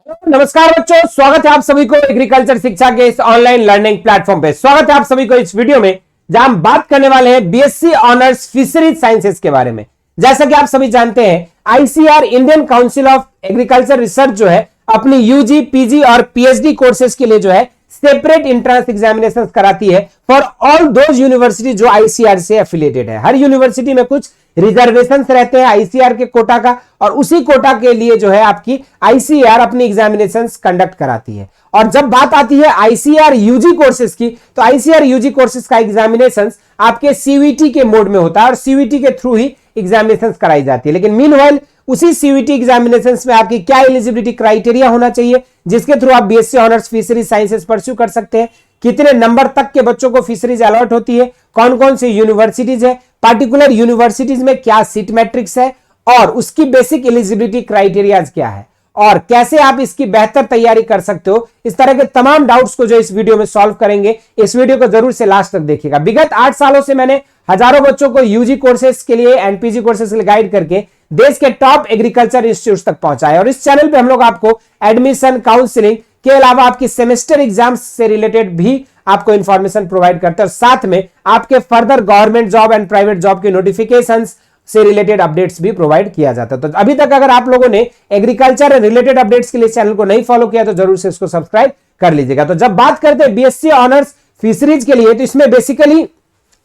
नमस्कार बच्चों, स्वागत है आप सभी को एग्रीकल्चर शिक्षा के इस ऑनलाइन लर्निंग प्लेटफॉर्म पे। स्वागत है आप सभी को इस वीडियो में जहां हम बात करने वाले हैं बीएससी ऑनर्स फिशरीज साइंसेस के बारे में। जैसा कि आप सभी जानते हैं, ICR Indian council of agriculture research जो है अपनी यूजी, पीजी और पीएचडी कोर्सेज के लिए जो है सेपरेट एंट्रेंस एग्जामिनेशन कराती है फॉर ऑल दोज यूनिवर्सिटी जो आईसीआर से एफिलिएटेड है। हर यूनिवर्सिटी में कुछ रिजर्वेशंस रहते हैं आईसीआर के कोटा का, और उसी कोटा के लिए जो है आपकी आईसीआर अपनी एग्जामिनेशंस कंडक्ट कराती है। और जब बात आती है आईसीआर यूजी कोर्सेज की, तो आईसीआर यूजी कोर्सेज का एग्जामिनेशंस आपके सीवीटी के मोड में होता है और सीवीटी के थ्रू ही एग्जामिनेशंस कराई जाती है। लेकिन मीनवाइल उसी सीवीटी एग्जामिनेशंस में आपकी क्या एलिजिबिलिटी क्राइटेरिया होना चाहिए जिसके थ्रू आप BSc honours fisheries sciences pursue कर सकते हैं, कितने नंबर तक के बच्चों को फिशरीज अलॉट होती है, कौन कौन सी यूनिवर्सिटीज है, पार्टिकुलर यूनिवर्सिटीज में क्या सीट मैट्रिक्स है और उसकी बेसिक एलिजिबिलिटी क्राइटेरियाज क्या है और कैसे आप इसकी बेहतर तैयारी कर सकते हो, इस तरह के तमाम डाउट्स को जो इस वीडियो में सॉल्व करेंगे। इस वीडियो को जरूर से लास्ट तक देखिएगा। विगत 8 सालों से मैंने हजारों बच्चों को यूजी कोर्सेज के लिए एंड पीजी कोर्सेज के लिए गाइड करके देश के टॉप एग्रीकल्चर इंस्टीट्यूट तक पहुंचाया, और इस चैनल पे हम लोग आपको एडमिशन, काउंसलिंग के अलावा आपकी सेमेस्टर एग्जाम्स से रिलेटेड भी आपको इंफॉर्मेशन प्रोवाइड करते हैं, और साथ में आपके further government job and private job के नोटिफिकेशंस से रिलेटेड अपडेट्स भी प्रोवाइड किया जाता है। तो अभी तक अगर आप लोगों ने एग्रीकल्चर रिलेटेड अपडेट्स के लिए चैनल को नहीं फॉलो किया तो जरूर से इसको सब्सक्राइब कर लीजिएगा। तो जब बात करते हैं बीएससी ऑनर्स फिशरीज के लिए, तो इसमें बेसिकली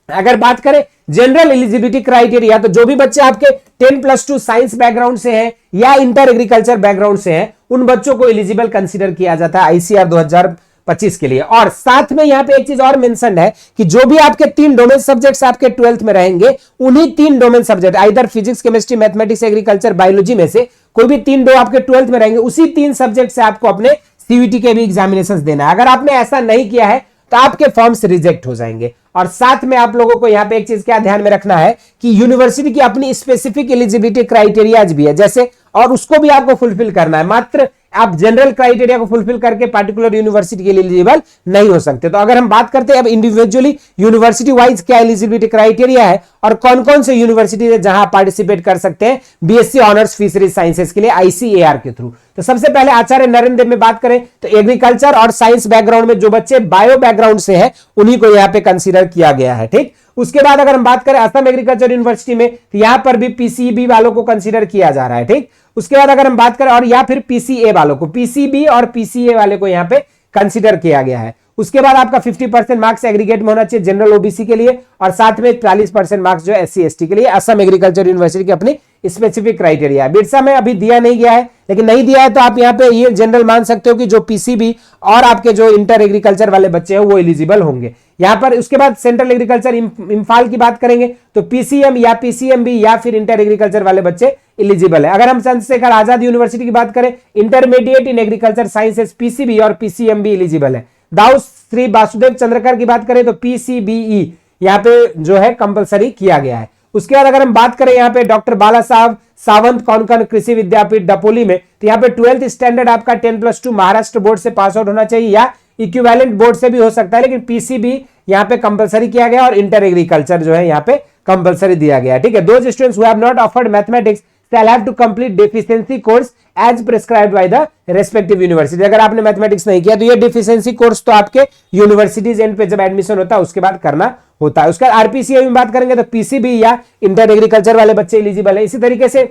अगर बात करें जनरल एलिजिबिलिटी क्राइटेरिया, तो जो भी बच्चे आपके 10+2 साइंस बैकग्राउंड से हैं या इंटर एग्रीकल्चर बैकग्राउंड से हैं, उन बच्चों को एलिजिबल कंसीडर किया जाता है आईसीआर 2025 के लिए। और साथ में यहां पे एक चीज और मेंशन है कि जो भी आपके 3 डोमेन सब्जेक्ट्स आपके 12th में रहेंगे, उन्हीं 3 domain subject either physics, chemistry, mathematics, agriculture, biology में से कोई भी 3 आपके 12th में रहेंगे, उसी 3 सब्जेक्ट से आपको अपने सीवीटी के भी एग्जामिनेशन देना है। अगर आपने ऐसा नहीं किया है तो आपके फॉर्म्स रिजेक्ट हो जाएंगे। और साथ में आप लोगों को यहां पे एक चीज क्या ध्यान में रखना है कि यूनिवर्सिटी की अपनी स्पेसिफिक एलिजिबिलिटी क्राइटेरियाज भी है जैसे, और उसको भी आपको फुलफिल करना है। मात्र आप जनरल क्राइटेरिया को फुलफिल करके पार्टिकुलर यूनिवर्सिटी के लिए एलिजिबल नहीं हो सकते। तो अगर हम बात करते हैं अब इंडिविजुअली यूनिवर्सिटी वाइज क्या एलिजिबिलिटी क्राइटेरिया है और कौन कौन से यूनिवर्सिटी है जहां पार्टिसिपेट कर सकते हैं बीएससी ऑनर्स फिशरीज साइंसेस के लिए आईसीएआर के थ्रू। तो सबसे पहले आचार्य नरेंद्र देव में बात करें तो एग्रीकल्चर और साइंस बैकग्राउंड में जो बच्चे बायो बैकग्राउंड से है उन्हीं को यहां पे कंसीडर किया गया है। ठीक, उसके बाद अगर हम बात करें असम एग्रीकल्चर यूनिवर्सिटी में, तो यहां पर भी पीसीबी वालों को कंसीडर किया जा रहा है। ठीक, उसके बाद अगर हम बात करें और या फिर पीसीए वालों को, पीसीबी और पीसीए वाले को यहां पे कंसीडर किया गया है। उसके बाद आपका 50% मार्क्स एग्रीगेट में होना चाहिए जनरल ओबीसी के लिए, और साथ में 40% मार्क्स जो एससी एसटी के लिए। असम एग्रीकल्चर यूनिवर्सिटी की अपनी स्पेसिफिक क्राइटेरिया है। बिरसा में अभी दिया नहीं गया है, लेकिन नहीं दिया है तो आप यहाँ पे ये जनरल मान सकते हो कि जो पीसीबी और आपके जो इंटर एग्रीकल्चर वाले बच्चे हैं वो एलिजिबल होंगे यहां पर। उसके बाद सेंट्रल एग्रीकल्चर इंफाल की बात करेंगे तो पीसीएम या पीसीएमबी या फिर इंटर एग्रीकल्चर वाले बच्चे एलिजिबल है। अगर हम चंद्रशेखर आजाद यूनिवर्सिटी की बात करें, intermediate in agriculture sciences PCB और पीसीएमबी एलिजिबल है। दाऊ श्री वासुदेव चंद्रकर की बात करें तो पीसीबीई यहां पे जो है कंपलसरी किया गया है। उसके बाद अगर हम बात करें यहाँ पे डॉक्टर बाला साहब सावंत कौनकन कृषि विद्यापीठ डपोली में, तो यहाँ पे 12th स्टैंडर्ड आपका 10+2 महाराष्ट्र बोर्ड से पास आउट होना चाहिए या इक्विवेलेंट बोर्ड से भी हो सकता है, लेकिन पीसीबी यहाँ पे कंपलसरी किया गया और इंटर एग्रीकल्चर जो है यहाँ पे कंपलसरी दिया गया है। ठीक है, those students who have not offered mathematics shall have to complete deficiency course as prescribed by the respective university। अगर आपने मैथमेटिक्स नहीं किया तो ये डिफिशिएंसी कोर्स तो आपके यूनिवर्सिटीज एंड पे जब एडमिशन होता है उसके बाद करना होता है। उसके बाद आरपीसीए में बात करेंगे तो पीसीबी या इंटर एग्रीकल्चर वाले बच्चे एलिजिबल है। इसी तरीके से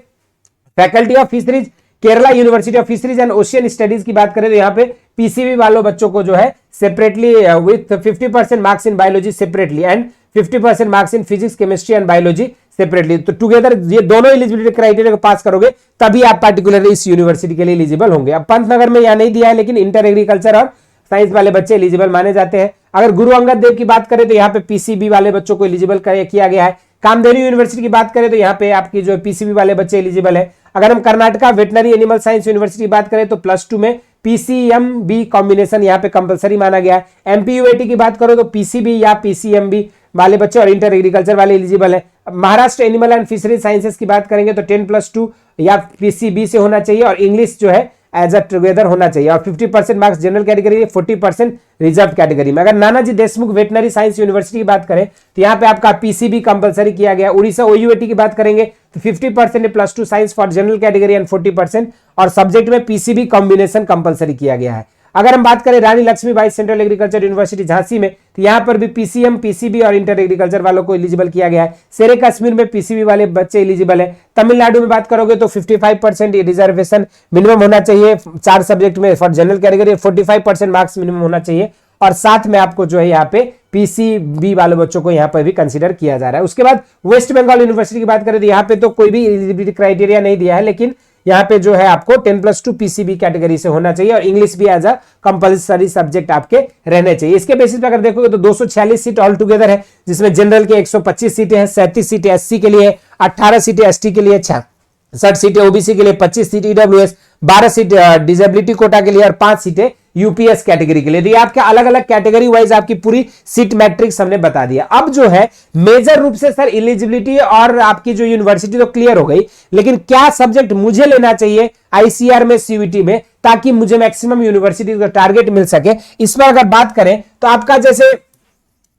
faculty of fisheries Kerala university of fisheries and ocean studies की बात करें तो यहाँ पे पीसीबी वालों बच्चों को जो है separately with 50% marks in biology separately and 50% marks in physics, chemistry and biology separately, तो टुगेदर ये दोनों एलिजिबिलिटी क्राइटेरिया को पास करोगे तभी आप पार्टिकुलरली इस यूनिवर्सिटी के लिए एलिजिबल होंगे। अब पंतनगर में यहां नहीं दिया है, लेकिन इंटर एग्रीकल्चर और साइंस वाले बच्चे एलिजिबल माने जाते हैं। अगर गुरु अंगद देव की बात करें तो यहाँ पे पीसीबी वाले बच्चों को एलिजिबल किया गया है। कामधेनु यूनिवर्सिटी की बात करें तो यहाँ पे आपकी जो पीसीबी वाले बच्चे एलिजिबल है। अगर हम Karnataka veterinary animal science university की बात करें तो +2 में पीसीएमबी कॉम्बिनेशन यहाँ पे कंपलसरी माना गया है। एमपीयूएटी की बात करो तो पीसीबी या पीसीएमबी वाले बच्चे और इंटर एग्रीकल्चर वाले एलिजिबल है। Maharashtra animal and fisheries sciences की बात करेंगे तो 10+2 या पीसीबी से होना चाहिए, और इंग्लिश जो है एज अ टुगेदर होना चाहिए और 50% marks general category, 40% reserve category में। अगर Nanaji Deshmukh veterinary science university की बात करें तो यहाँ पे आपका पीसीबी कंपलसरी किया गया। उड़ीसा ओयूएटी की बात करेंगे तो 50% +2 science for general category and 40% और सब्जेक्ट में पीसीबी कॉम्बिनेशन कंपलसरी किया गया है। अगर हम बात करें Rani Lakshmibai central agriculture university Jhansi में तो यहां पर भी पीसीएम, पीसीबी और इंटर एग्रीकल्चर वालों को एलिजिबल किया गया है। शेरे कश्मीर में पीसीबी वाले बच्चे एलिजिबल है। तमिलनाडु में बात करोगे तो 55% रिजर्वेशन मिनिमम होना चाहिए 4 सब्जेक्ट में for general category, 45% marks minimum होना चाहिए और साथ में आपको जो है यहाँ पे पीसीबी वाले बच्चों को यहाँ पर भी कंसीडर किया जा रहा है। उसके बाद वेस्ट बंगाल यूनिवर्सिटी की बात करें तो यहाँ पे तो कोई भी एलिजिबिलिटी क्राइटेरिया नहीं दिया है, लेकिन यहाँ पे जो है आपको 10+2 पीसीबी कैटेगरी से होना चाहिए और इंग्लिश भी एज अ कंपलसरी सब्जेक्ट आपके रहने चाहिए। इसके बेसिस पे अगर देखोगे तो 246 सीट ऑल टुगेदर है, जिसमें जनरल के 125 सीटें हैं, 37 सीटें एससी के लिए, 18 सीटें एसटी के लिए, 60 सीटें ओबीसी के लिए, 25 seat EWS, 12 seat disability quota के लिए और 5 सीटें यूपीएस कैटेगरी के लिए। ये आपके अलग अलग कैटेगरी वाइज आपकी पूरी सीट मैट्रिक्स हमने बता दिया। अब जो है मेजर रूप से सर एलिजिबिलिटी और आपकी जो यूनिवर्सिटी तो क्लियर हो गई, लेकिन क्या सब्जेक्ट मुझे लेना चाहिए आईसीआर में, सीयूईटी में, ताकि मुझे मैक्सिमम यूनिवर्सिटी का टारगेट मिल सके। इस पर अगर बात करें तो आपका जैसे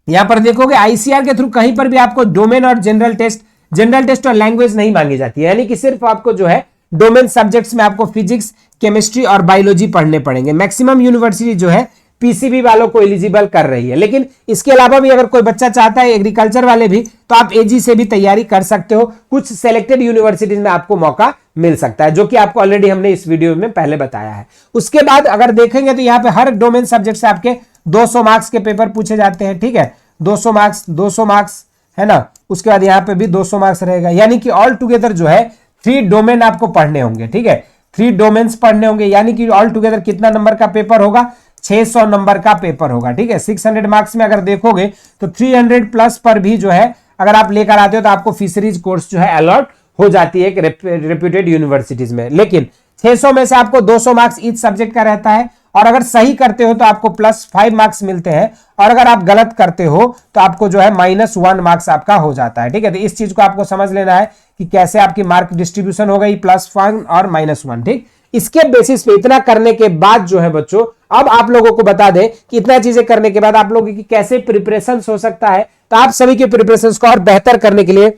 यहां पर देखोगे आईसीआर के थ्रू कहीं पर भी आपको डोमेन और जनरल टेस्ट और लैंग्वेज नहीं मांगी जाती है, यानी कि सिर्फ आपको जो है डोमेन सब्जेक्ट्स में आपको फिजिक्स, केमिस्ट्री और बायोलॉजी पढ़ने पड़ेंगे। मैक्सिमम यूनिवर्सिटी जो है पीसीबी वालों को एलिजिबल कर रही है, लेकिन इसके अलावा भी अगर कोई बच्चा चाहता है एग्रीकल्चर वाले भी, तो आप एजी से भी तैयारी कर सकते हो। कुछ सिलेक्टेड यूनिवर्सिटीज में आपको मौका मिल सकता है, जो कि आपको ऑलरेडी हमने इस वीडियो में पहले बताया है। उसके बाद अगर देखेंगे तो यहाँ पे हर डोमेन सब्जेक्ट से आपके 200 मार्क्स के पेपर पूछे जाते हैं, ठीक है, 200 मार्क्स है ना। उसके बाद यहाँ पे भी 200 मार्क्स रहेगा, यानी कि ऑल टुगेदर जो है 3 डोमेन आपको पढ़ने होंगे, ठीक है, 3 डोमेन्स पढ़ने होंगे, यानी कि ऑल टुगेदर कितना नंबर का पेपर होगा, 600 नंबर का पेपर होगा, ठीक है। 600 मार्क्स में अगर देखोगे तो 300+ पर भी जो है अगर आप लेकर आते हो तो आपको फिशरीज कोर्स जो है अलॉट हो जाती है एक रेप्यूटेड यूनिवर्सिटीज में। लेकिन 600 में से आपको 200 मार्क्स ईच सब्जेक्ट का रहता है और अगर सही करते हो तो आपको +5 मार्क्स मिलते हैं और अगर आप गलत करते हो तो आपको जो है -1 मार्क्स आपका हो जाता है, ठीक है। तो इस चीज को आपको समझ लेना है कि कैसे आपकी मार्क डिस्ट्रीब्यूशन हो गई, +1 और -1, ठीक। इसके बेसिस पे इतना करने के बाद जो है बच्चों, अब आप लोगों को बता दें कि इतना चीजें करने के बाद आप लोगों की कैसे प्रिपरेशन हो सकता है। तो आप सभी के प्रिपरेशन को और बेहतर करने के लिए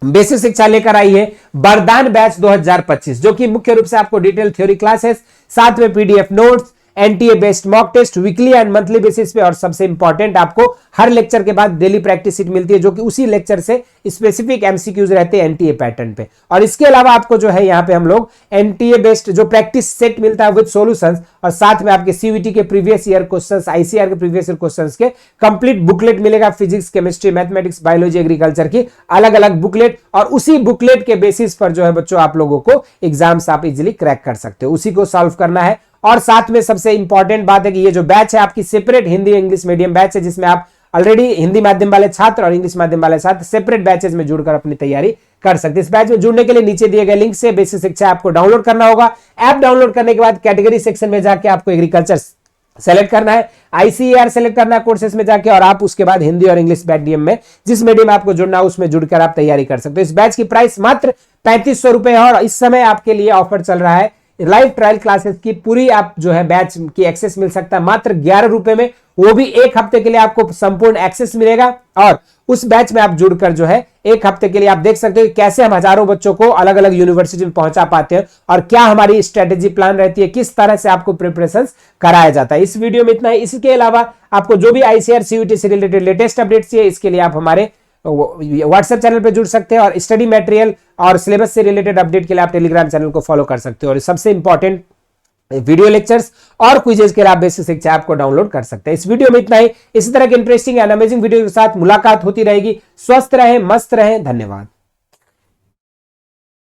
बेसिक शिक्षा लेकर आई है वरदान बैच 2025, जो कि मुख्य रूप से आपको डिटेल थ्योरी क्लासेस, साथ में PDF notes, NTA based mock test weekly and monthly basis पे और सबसे इंपॉर्टेंट आपको हर लेक्चर के बाद डेली प्रैक्टिस सीट मिलती है, जो कि उसी लेक्चर से स्पेसिफिक एमसीक्यूज रहते हैं एनटीए पैटर्न पे। और इसके अलावा आपको जो है यहाँ पे हम लोग एनटीए बेस्ड जो प्रैक्टिस सेट मिलता है विद सॉल्यूशंस और साथ में आपके सीयूईटी के प्रीवियस ईयर क्वेश्चंस, आईसीआर के प्रीवियस ईयर क्वेश्चंस के कंप्लीट बुकलेट मिलेगा, physics, chemistry, mathematics, biology, agriculture की अलग अलग बुकलेट, और उसी बुकलेट के बेसिस पर जो है बच्चों आप लोगों को एग्जाम्स आप इजिली क्रैक कर सकते हो, उसी को सॉल्व करना है। और साथ में सबसे इंपॉर्टेंट बात है कि ये जो बैच है आपकी separate Hindi English medium batch है, जिसमें आप ऑलरेडी हिंदी माध्यम वाले छात्र और इंग्लिश माध्यम वाले छात्र सेपरेट बैचेस में जुड़कर अपनी तैयारी कर सकते हैं। इस बैच में जुड़ने के लिए नीचे दिए गए लिंक से बेसिक शिक्षा आपको डाउनलोड करना होगा। ऐप डाउनलोड करने के बाद कैटेगरी सेक्शन में जाके आपको एग्रीकल्चर सेलेक्ट करना है, आईसीआर सेलेक्ट करना है कोर्सेस में जाके, और आप उसके बाद हिंदी और इंग्लिश मीडियम में जिस मीडियम में आपको जुड़ना है उसमें जुड़कर आप तैयारी कर सकते हो। इस बैच की प्राइस मात्र 3500 रुपए है और इस समय आपके लिए ऑफर चल रहा है, लाइव ट्रायल क्लासेस की पूरी आप जो है बैच की एक्सेस मिल सकता है मात्र 11 रुपए में, वो भी 1 हफ्ते के लिए आपको संपूर्ण एक्सेस मिलेगा। और उस बैच में आप जुड़कर जो है 1 हफ्ते के लिए आप देख सकते हो कि कैसे हम हजारों बच्चों को अलग अलग यूनिवर्सिटी में पहुंचा पाते हैं और क्या हमारी स्ट्रेटेजी प्लान रहती है, किस तरह से आपको प्रिपरेशन कराया जाता है। इस वीडियो में इतना ही। इसके अलावा आपको जो भी आईसीआर सीयूईटी से रिलेटेड लेटेस्ट अपडेट्स चाहिए, इसके लिए आप हमारे व्हाट्सएप चैनल पे जुड़ सकते हैं और स्टडी मटेरियल और सिलेबस से रिलेटेड अपडेट के लिए आप टेलीग्राम चैनल को फॉलो कर सकते हो। और सबसे इंपॉर्टेंट वीडियो लेक्चर्स और क्विजेस के लिए आप बेसिक शिक्षा ऐप को डाउनलोड कर सकते हैं। इस वीडियो में इतना ही। इसी तरह के इंटरेस्टिंग एंड अमेजिंग वीडियो के साथ मुलाकात होती रहेगी। स्वस्थ रहें, मस्त रहें, धन्यवाद।